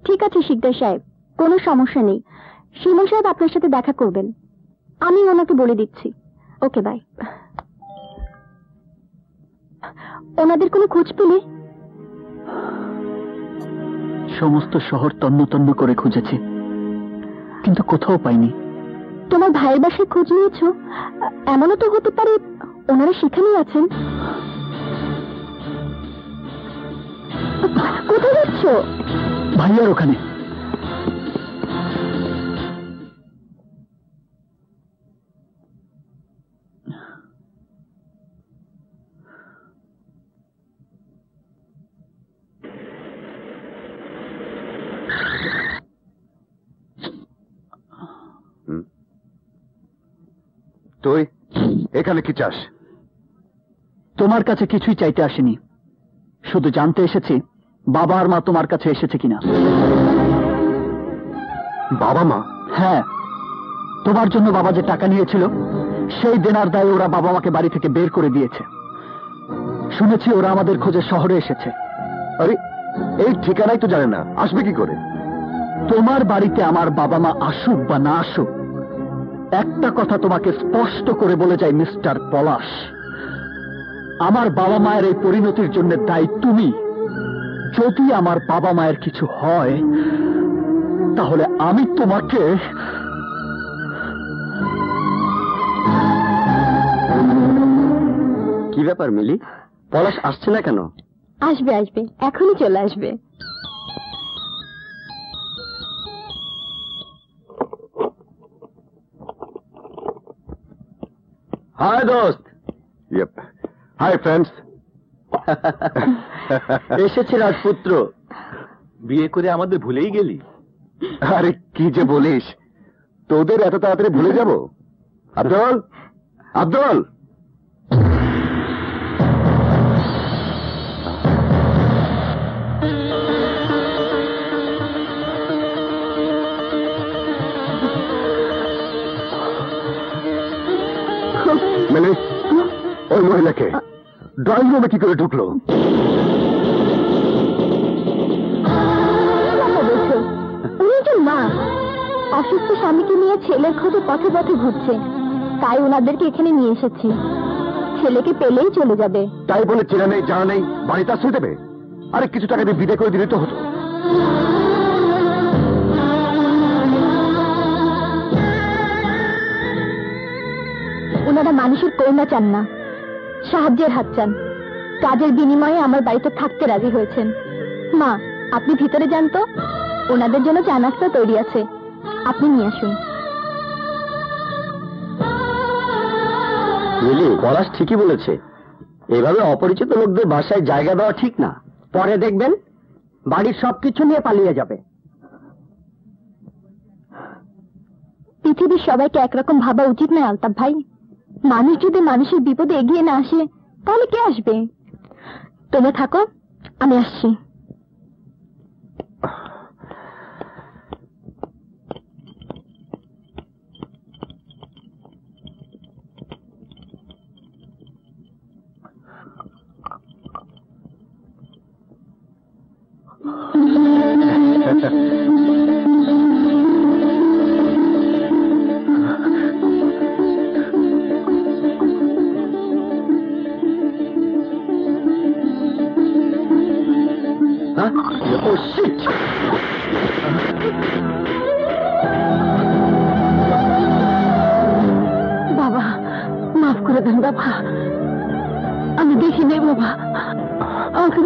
ঠিক আছে শিকদার সাহেব, কোনো সমস্যা নেই। শিমুল সাহেব আপনার সাথে দেখা করবেন, আমি ওনাকে বলে দিচ্ছি। ওকে, বাই। ওনাদের কোনো খোঁজ পেলে? সমস্ত শহর তন্ন তন্ন করে খুঁজেছি, কিন্তু কোথাও পাইনি। তোমার ভাইয়ের বাসায় খোঁজ নিয়েছো? এমনও তো হতে পারে ওনারা সেখানেই আছেন। কোথায় যাচ্ছ? ভাইয়ার ওখানে। তুই এখানে কি চাস? তোমার কাছে কিছুই চাইতে আসেনি, শুধু জানতে এসেছি বাবা আর মা তোমার কাছে এসেছে কিনা। বাবা মা? হ্যাঁ, তোমার জন্য বাবা যে টাকা নিয়েছিল সেই দেনার দায়ে ওরা বাবা মাকে বাড়ি থেকে বের করে দিয়েছে। শুনেছি ওরা আমাদের খোঁজে শহরে এসেছে। আরে, এই ঠিকানাই তো জানে না, আসবে কি করে? তোমার বাড়িতে আমার বাবা মা আসুক বা না আসুক, একটা কথা তোমাকে স্পষ্ট করে বলে যাই মিস্টার পলাশ, আমার বাবা মায়ের এই পরিণতির জন্য দায়ী তুমি। যদি আমার বাবা মায়ের কিছু হয় তাহলে আমি তোমাকে... কি ব্যাপার মিলি, পলাশ আসছে না কেন? আসবে আসবে, এখনই চলে আসবে। হাই দোস্ত। Hi friends. এসেছে রাজপুত্র। বিয়ে করে আমাদের ভুলেই গেলি? আরে কি যে বলিস, তোদের এত তাড়াতাড়ি ভুলে যাব? আব্দুল, আব্দুল, মানে ওই মহিলাকে ড্রয়িং রুমে কি করে ঢুকলো? উনি যে মা, অসুস্থ স্বামীকে নিয়ে ছেলের খোঁজে পথে পথে ঘুরছে, তাই ওনাদেরকে এখানে নিয়ে এসেছি। ছেলেকে পেলেই চলে যাবে। তাই বলে চেনা নেই জানা নেই বাড়িতে আশ্রয় দেবে? আরে কিছু টাকা দিয়ে বিদায় করে দিলে তো হতো। ওনারা মানুষের করুণা চান না, সাহায্যের হাত চান। কাজের বিনিময়ে আমার বাড়িতে থাকতে রাজি হয়েছেন। মা, আপনি ভিতরে যান তো, ওনাদের জন্য চা নাস্তা তৈরি আছে, আপনি নিয়ে আসুন। মিলি, পলাশ ঠিকই বলেছে, এভাবে অপরিচিত লোকদের বাসায় জায়গা দেওয়া ঠিক না। পরে দেখবেন বাড়ির সবকিছু নিয়ে পালিয়ে যাবে। পৃথিবীর সবাইকে একরকম ভাবা উচিত নয় আলতাফ ভাই। মানুষ যদি মানুষের বিপদে এগিয়ে না আসে তাহলে কে আসবে? তোমরা থাকো, আমি আসছি।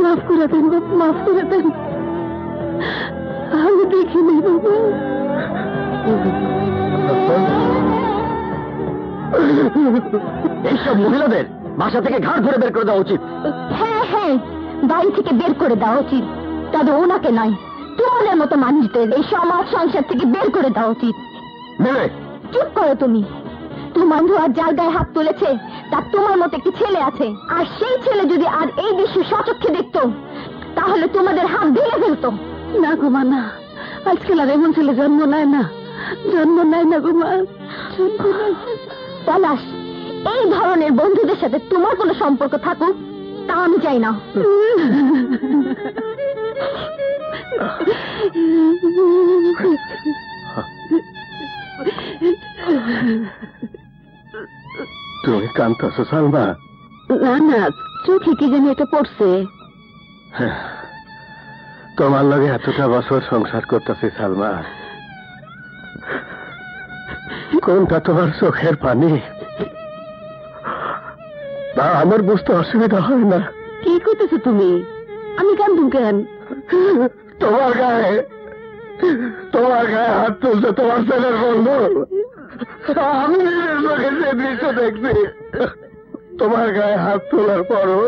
মাফ করে দেন বাবা, মাফ করে দেন। আমি দেখিনি বাবা। এইসব মহিলাদের বাসা থেকে ঘাড় ধরে বের করে দেওয়া উচিত। হ্যাঁ হ্যাঁ, বাড়ি থেকে বের করে দেওয়া উচিত। তবে ওনাকে নয়, তোমাদের মতো মানুষদের এই সমাজ সংসার থেকে বের করে দেওয়া উচিত। মেলে চুপ করো তুমি। তোমার ধোয়ার যার গায়ে হাত তুলেছে তার তোমার মতো একটি ছেলে আছে, আর সেই ছেলে যদি আর এই দৃশ্য সচক্ষে দেখতো তাহলে তোমাদের হাত ভেঙে ফেলতো। না গো মা, না, আজকাল আর এমন ছেলে জন্ম নেয় না, জন্ম নেয় না গো মা। পলাশ, এই ধরনের বন্ধুদের সাথে তোমার কোনো সম্পর্ক থাকুক তা আমি চাই না। তুমি কাঁদতেছো সালমা? না না, চোখে কি জানি এটা পড়ছে। তোমার লগে এতটা বছর সংসার করতেছি সালমা, কোনটা তোমার চোখের পানি তা আমার বুঝতে অসুবিধা হয় না। কি করতেছো তুমি? আমি কান্দুম কেন? তোমার গায়ে হাত তুলছে তোমার ছেলের বন্ধু। আমি নিজের চোখে যে দৃশ্য দেখছি, তোমার গায়ে হাত তোলার পরও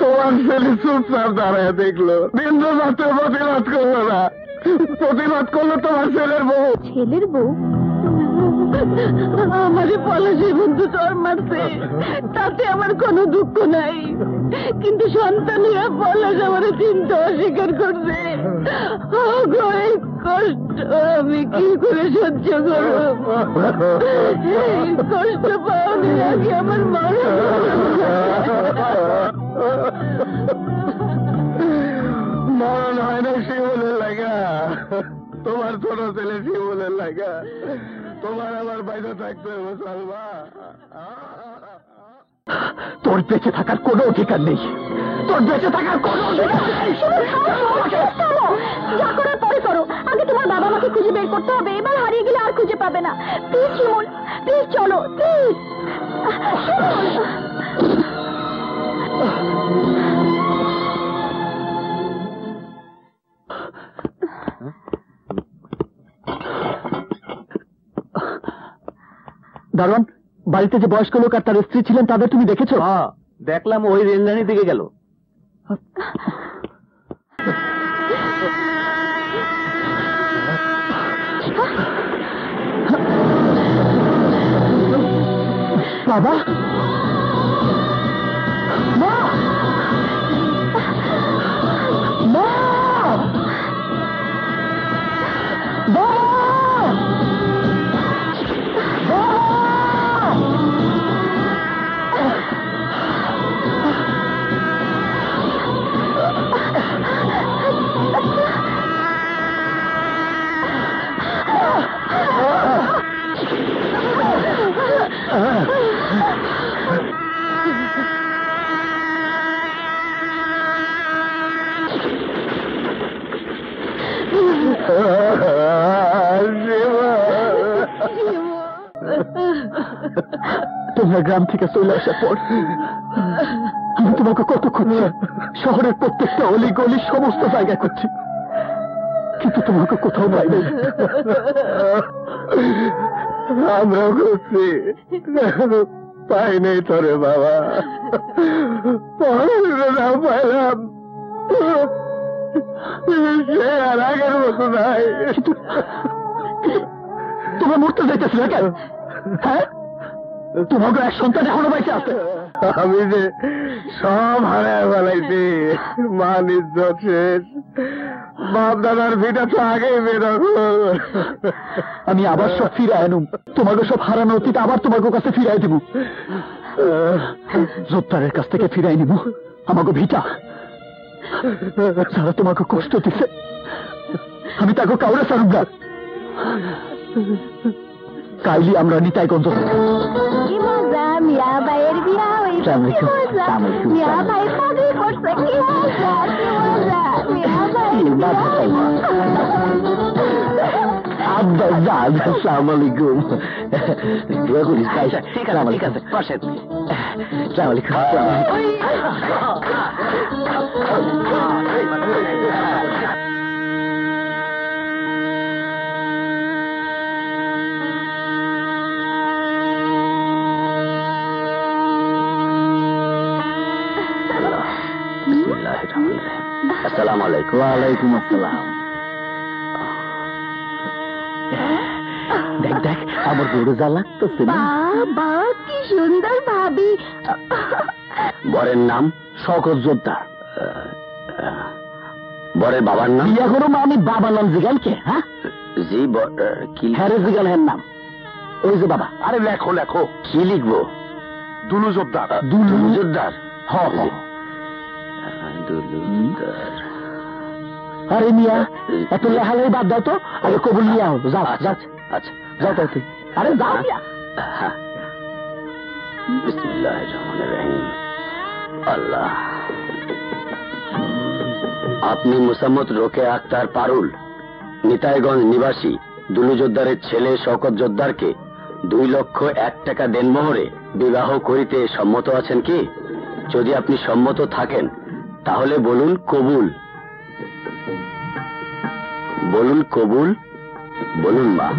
তোমার ছেলে চুপচাপ দাঁড়ায় দেখলো, বিন্দু মাত্র প্রতিবাদ করলো না। প্রতিবাদ করলো তোমার ছেলের বউ। ছেলের বউ? আমারে পলাশের বন্ধু চর মারছে, তাতে আমার কোনো দুঃখ নাই, কিন্তু সন্তানেরা পলাশ আমার চিন্তা অস্বীকার করছে। এই কষ্ট আমি কি করে সহ্য করব? এই কষ্ট পাওয়ার আগে আমার মরণ হয় না শিবলের লাগা, তোমার ছোট ছেলে শিবলের লাগা তোমার আমার বাইরে থাকতে হবে সালমা। তোর বেঁচে থাকার কোনো অধিকার নেই, তোর বেঁচে থাকার কোনো অধিকার নেই। যা করার পরে করো, আগে তোমার বাবা মাকে খুঁজে বের করতে হবে। এবার হারিয়ে গেলে আর খুঁজে পাবে না। প্লিজ শিমুল, প্লিজ চলো, প্লিজ। দারোয়ান, বাড়িতে যে বয়স্ক লোক আর তার স্ত্রী ছিলেন তাদের তুমি দেখেছো? দেখলাম, ওই রেললাইনের দিকে গেল। বাবা, মা, মা, তোমরা গ্রাম থেকে চলে আসার পর আমি তোমাকে কত খুঁজছি, শহরের প্রত্যেকটা অলি গলি সমস্ত জায়গায় খুঁজছি, কিন্তু তোমাকে কোথাও পাই নাই। আমরাও খুঁজছি, পাই নাই তোরে বাবা, পাইলাম সে আর আগের মতো নাই। তোমরা মরতে যাইতেছিল কেন? হ্যাঁ, তোমাকে এক সন্তান এখনো বাইচে আছে। আমি যে সব হারায় ফেলাইছি, মান ইজ্জত শেষ, বাপ দাদার ভিটা তো আগেই বেরোবো। আমি আবার সব ফিরে আনুম, তোমাকে সব হারানো অতীত আবার তোমাকে কাছে ফিরাই দিব, জোত্তারের কাছ থেকে ফিরাই নিব আমাকে ভিটা। যারা তোমাকে কষ্ট দিছে আমি তাকে কাউরে ছাড়ুম না। কাইলি আমরা নিতাইগঞ্জ কি মজা, মিয়া ভাইয়ের বিয়া হইছে। কি মজা, মিয়া ভাই পাগল করছে। কি মজা, কি মজা, মিয়া ভাইয়ের বিয়া হইছে। আসসালামু আলাইকুম। ঠিক আছে, বসেন। আসসালামু আলাইকুম। আসসালামু আলাইকুম। ওয়ালাইকুম আসসালাম। দেখ দেখ আমার বড় যা লাগতেছে না। বাবা কি সুন্দর ভাবি। বরের নাম শওকত জোদ্দার। বরের বাবার নাম? বিয়া করো আমি বাবার নাম জিগান কে? হ্যাঁ জি কি? হ্যাঁ জিগান হ্যাঁ নাম ওই যে বাবা। আরে লেখো লেখো। কি লিখবো? দুলু জোদ্দার। দুলু জোদ্দার। আরে মিয়া এত লেখালেই বাদ দাও তো, আগে কবুল নিয়ে আও। যাও যাও আচ্ছা যাও তাই তুই। আরে যাও মিয়া। বিসমিল্লাহির রহমানির রহিম। আল্লাহ। আপনি মুসাম্মদ রোকে আক্তার পারুল, নিতাইগঞ্জ নিবাসী দুলু জোদ্দারের ছেলে শওকত জোদ্দারকে 2,01,000 টাকা দেনমোহরে বিবাহ করিতে সম্মত আছেন কি? যদি আপনি সম্মত থাকেন তাহলে বলুন কবুল। বলুন কবুল। বলুন মা।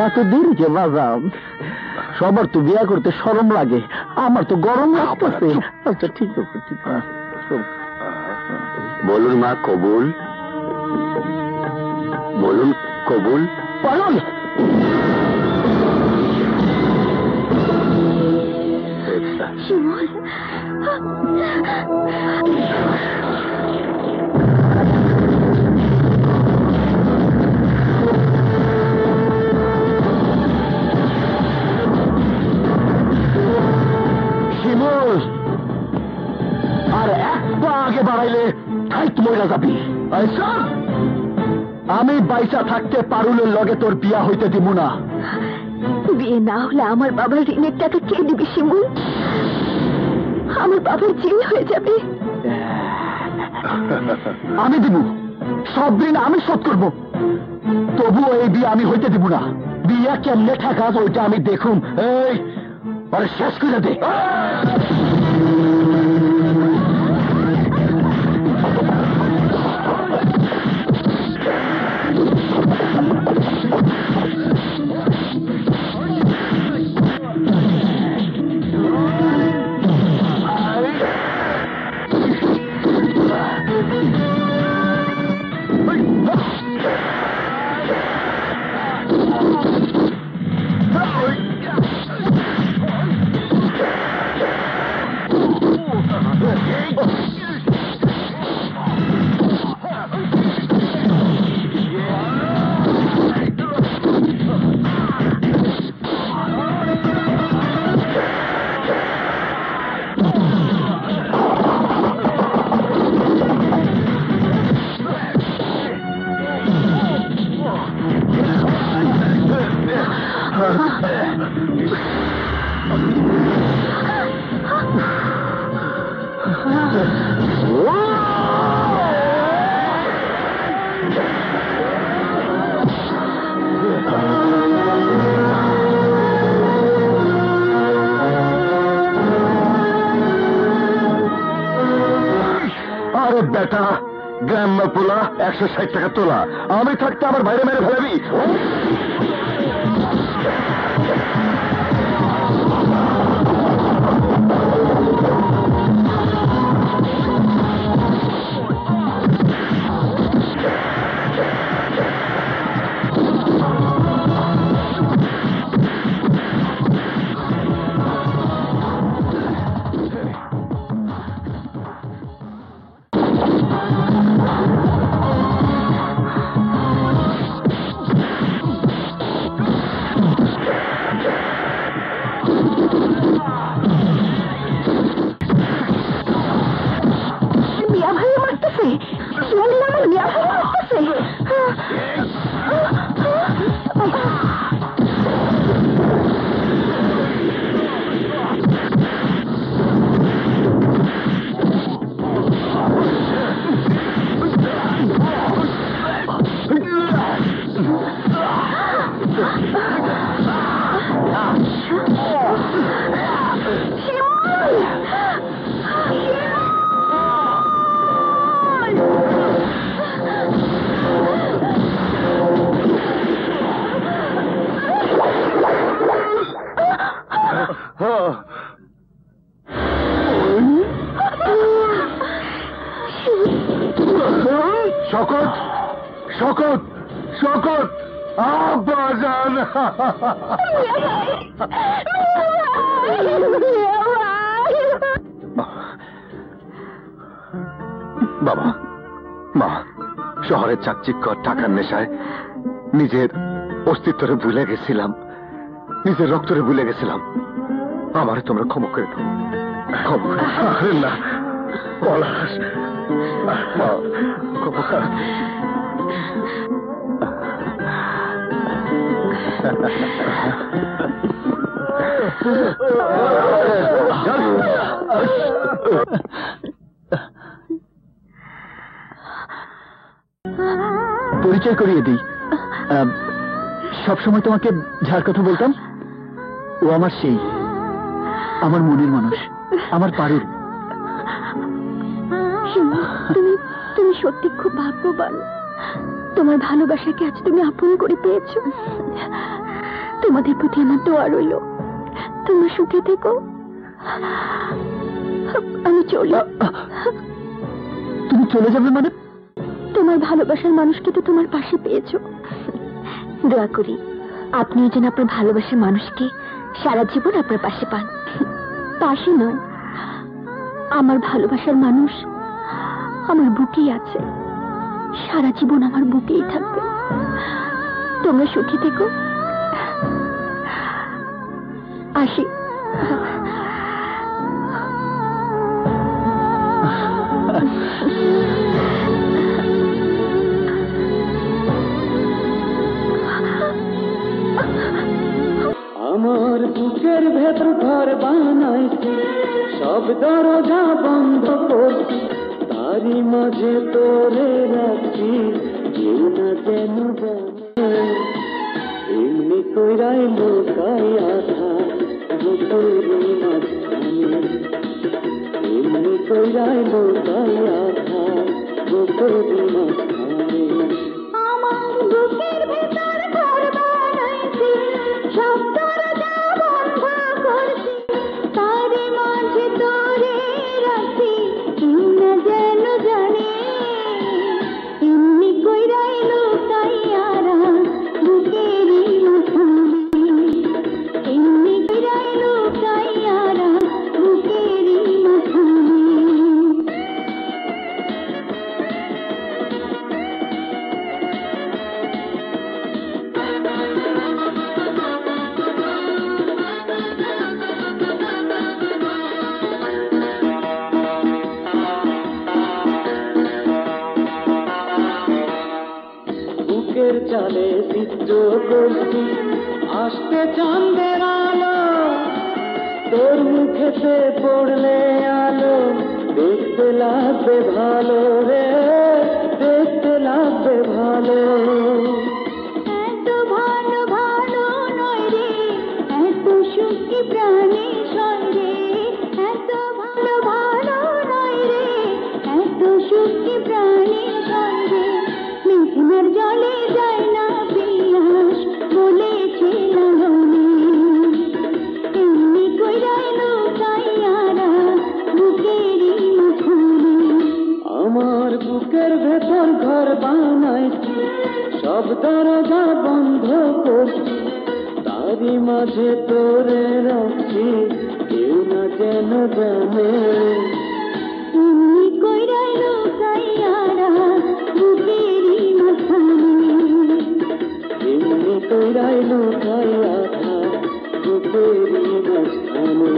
এত দেরি কে বাজাম? সবার তো বিয়া করতে শরম লাগে, আমার তো গরম লাগতেছে। আচ্ছা ঠিক আছে ঠিক আছে। বলুন মা কবুল। বলুন কবুল। পারুল শিমুল শিমুল আর এক পা আগে বাড়াইলে ঠাইট মইরা যাবি। আমি বাইসা থাকতে পারুলের লগে তোর বিয়া হইতে দিব না। বিয়ে না হলে আমার বাবার ঋণের টাকা কে দিবি শিমুল? আমার বাবার জেল হয়ে যাবে। আমি দিব, সব ঋণ আমি শোধ করব। তবুও এই বিয়ে আমি হইতে দিব না। বিয়া কেমনে ঠেকাস ওইটা আমি দেখুম। এই পরে শেষ করে দে। আরে বেটা, গ্রাম্য পোলা 160 টাকা তোলা, আমি থাকতে আমার বাইরে মেরে ফেলাবি? মিয়া ভাই মারতেছে, শিমুল আমার মিয়া ভাই মারতেছে। শকত, শকত, শকত, আব্বাজান। বাবা, মা, শহরের চাকচিক্য টাকার নেশায় নিজের অস্তিত্বরে ভুলে গেছিলাম, নিজের রক্তরে ভুলে গেছিলাম। আমারে তোমরা ক্ষমা করে দাও, ক্ষমা করে দাও। আরে না পলাশ, ক্ষমা করে দাও। পরিচয় করিয়ে দিই, সবসময় তোমাকে যার কথা বলতাম ও আমার সেই, আমার মনের মানুষ, আমার পারুল। তুমি তুমি সত্যি খুব ভাগ্যবান। তোমার ভালোবাসাকে আজ তুমি আপন করে পেয়েছো। তোমাদের প্রতি আমার দোয়া রইল, তোমরা সুখে থেকো। আমি চলি। তুমি চলে যাবে মানে? তোমার ভালোবাসার মানুষকে তো তোমার পাশে পেয়েছো। দোয়া করি আপনিও যেন আপনার ভালোবাসার মানুষকে সারা জীবন আপনার পাশে পান। পাশে নয়, আমার ভালোবাসার মানুষ আমার বুকেই আছে, সারা জীবন আমার বুকেই থাকবে। তোমরা সুখী থেকো। আসি। আমার বুকের ভেতর ঘর বানাইছি, সব দরজা বন্ধ করছি, তারই মাঝে তোরে রাখছি, কেউ না যেন জানে। এমনি কইরাই লোকাইয়া থাক বুকেরই মাঝখানে, এমনি কইরাই লোকাইয়া থাক বুকেরই মাঝখানে। আমার বুকের ভেতর ঘর বানাইছি, সব দরজা বন্ধ করছি, তারই মাঝে তোরে রাখছি, কেউ না যেন জানে। এমনি কইরাই লুকাইয়া রাখ বুকেরই মাঝখানে, এমনি কইরাই লুকাইয়া রাখ বুকেরই মাঝখানে। বুকের চালে চিত্র করছি, আসতে চাঁদের আলো, তোর মুখেতে পড়লে আলো, দেখতে লাগবে ভালো রে, দেখতে লাগবে ভালো। এত ভালো ভালো নয় রে, এত সুখী প্রাণী সয় রে, এত ভালো ভালো নয় রে, এত সুখী প্রাণী সয় রে। মেঘনার জলে যায় না পিয়াস, বলেছে লালনে। এমনি কইরাই লুকাইয়া রাখ বুকেরই মাঝখানে। আমার বুকের ভেতর ঘর বানাইছি, সব দরজা বন্ধ করছি, তারই মাঝে তোরে রাখছি, কেউ না যেন জানে। এমনি কইরাই লুকাইয়া রাখ বুকেরই মাঝখানে। এমনি কইরাই লুকাইয়া থাক বুকেরই মাঝখানে।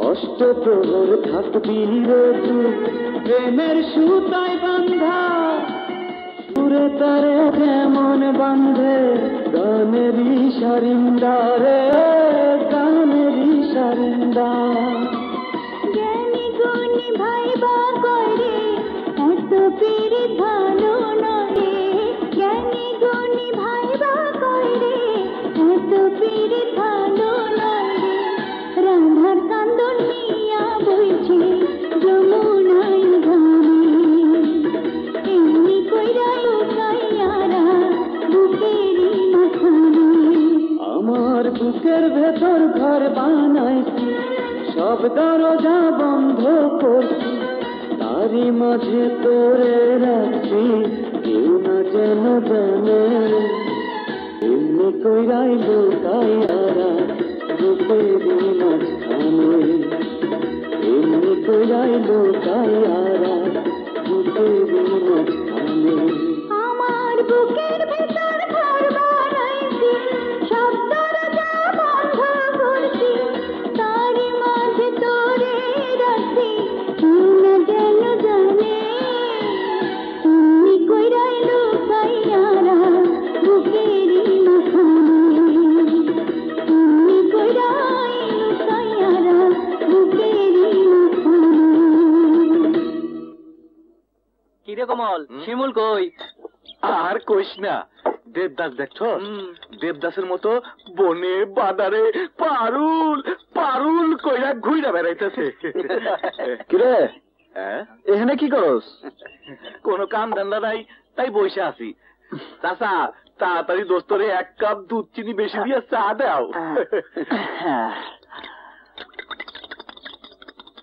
অষ্টপ্রহর থাকবি রে তুই প্রেমের সুতায় বান্ধা, সুরে তারে যেমন বান্ধে গানেরই সারিন্দা রে, গানেরই সারিন্দা। জ্ঞানী গুণী ভাইবা করে এত পীড়িত ভালো নয় রে, জ্ঞানী গুণী ভাইবা করে এত পীড়িত ভালো নয় রে। রাধার দুনিয়া বইছে যমুনায় ধামে এমনি কইরা লুকাইয়ারা বুকেরই মাথানে আমার বুকের ভেতর ঘর বানাইছি, সব দরজা বন্ধ করছি, তারই মাঝে তোরে রাখছি, কেউ না যেন জানে। এমনি কইরাই লুকাইয়ারা বুকেরই মাঝখানে, এমনি কইরাই লুকাইয়ারা বুকেরই মাঝখানে। আমার বুকের ভেতর ঘর বানাইছি, সব দরজা বন্ধ করছি, তারই মাঝে তোরে রাখছি, কেউ না যেন জানে। এমনি কইরাই লুকাইয়ারা বুকেরই মাথানে, এমনি কইরাই লুকাইয়ারা বুকেরই মাথানে। কিরে কমল, শিমুল কই? আর কইস না, দেবদাস দেখছো? দেবদাসের মতো বনে বাদারে পারুল পারুল কইরা ঘুইরা বেড়াইতেছে। কিরে হ্যাঁ, এখানে কি করস? কোনো কাম ধান্দা নাই, তাই বসে আছি। চাচা, তাড়াতাড়ি দোস্তরে 1 কাপ দুধ চিনি বেশি দিয়ে চা দাও।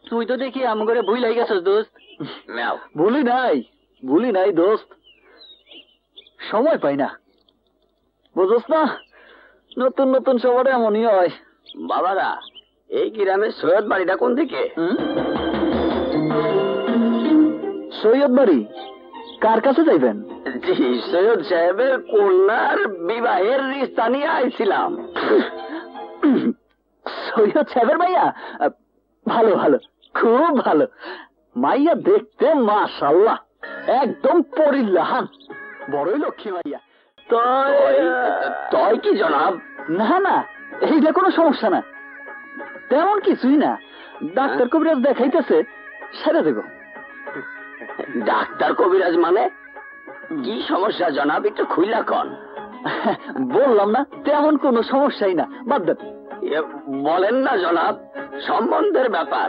তুই তো দেখি আমগরে ভুই লাগি গেছস দোস্ত। নাও। ভুলি নাই দোস্ত, সময় পাই না, বুঝছ না? নতুন নতুন সবার এমনই হয়। বাবারা, এই গ্রামের সৈয়দ বাড়িটা কোন দিকে? সৈয়দ বাড়ি কার কাছে যাইবেন? জি, সৈয়দ সাহেবের কন্যার বিবাহের রিস্তা নিয়ে আইছিলাম। সৈয়দ সাহেবের মাইয়া? ভালো ভালো, খুব ভালো। মাইয়া দেখতে মাশাআল্লাহ একদম পরিল্লাহান, বড়ই লক্ষ্মী মাইয়া। তয় কি জনাব? না না, এইটা কোনো সমস্যা না, তেমন কিছুই না। ডাক্তার কবিরাজ দেখাইতেছে, সেরে দেব। ডাক্তার কবিরাজ মানে কি সমস্যা জনাব, একটু খুইলা কন। বললাম না, তেমন কোনো সমস্যাই না, বাদ দেন। বলেন না জনাব, সম্বন্ধের ব্যাপার,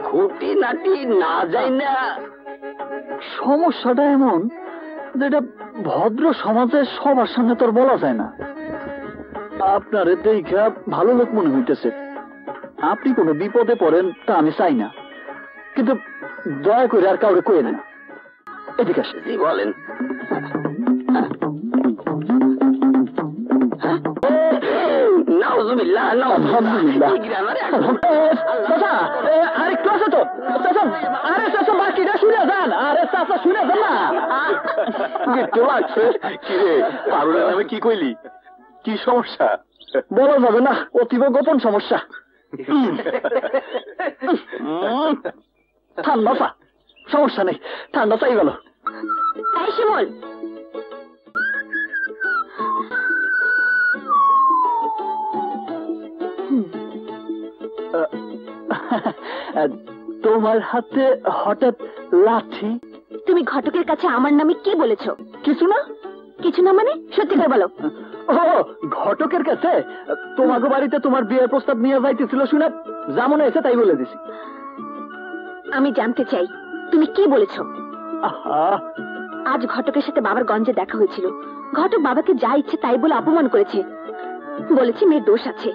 খুঁটি নাটি না যাই না। সমস্যাটা এমন যেটা ভদ্র সমাজে সবার সামনে তোর বলা যায় না। আপনারে দেখা ভালো লোক মনে হইতেছে, আপনি কোনো বিপদে পড়েন তা আমি চাই না, কিন্তু দয়া করে আর কাউরে কইেন না। এদিকে আসে। জি বলেন। নাউজুবিল্লাহ, আলহামদুলিল্লাহ। আরেকটু আছে তো চাচা, আরে চাচা বাকিটা শুনে যান, আরে চাচা শুনে যান না। একটু লাগছে। কিরে, পারুলের নামে কি কইলি? কি সমস্যা? বলা যাবে না, অতীব গোপন সমস্যা। ঠান্ডা চা, সমস্যা নেই, ঠান্ডা চাই গেল। এই শিমুল, তোমার হাতে হঠাৎ লাঠি? তুমি ঘটকের কাছে আমার নামে কি বলেছ? কিছু না। কিছু না মানে? সত্যি করে বলো। ও, ঘটকের কাছে তোমাকে বাড়িতে তোমার বিয়ের প্রস্তাব নিয়ে যাইতেছিল শুনে যা মনে হয়েছে তাই বলে দিছি। আমি জানতে চাই তুমি কি বলেছ। আহা, আজ ঘটকের সাথে বাবার গঞ্জে দেখা হয়েছিল। ঘটক বাবাকে যা ইচ্ছে তাই বলে অপমান করেছে, বলেছে মেয়ের দোষ আছে।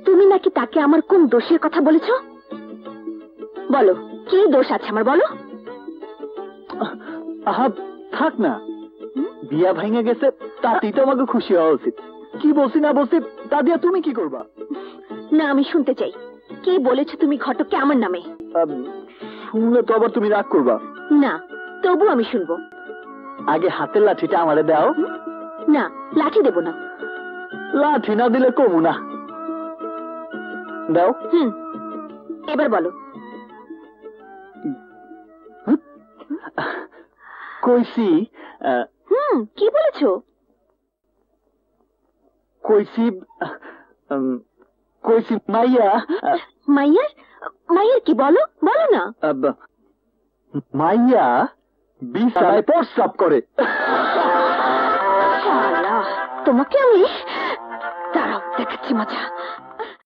তুমি নাকি তাকে আমার কোন দোষের কথা বলেছ? বলো, কি দোষ আছে আমার, বলো। আহা থাক না, বিয়া ভেঙে গেছে তাতেই তো আমাকে খুশি হওয়া উচিত। কি বলছি না বলছি তা দিয়ে তুমি কি করবা? না, আমি শুনতে চাই কি বলেছো তুমি ঘটককে আমার নামে। শুনলে তো আবার তুমি রাগ করবা। না, তবু আমি শুনবো। আগে হাতের লাঠিটা আমারে দাও। না, লাঠি দেব না। লাঠি না দিলে কমু না, দাও। এবার বলো। কইছি কি বলেছো? কইছি কইছি মাইয়া। মাইয়ার? মাইয়ার কি? বলো, বলো না। মাইয়া বিছানায় প্রস্রাব করে। তোমাকে আমি, দাঁড়াও দেখাচ্ছি মজা।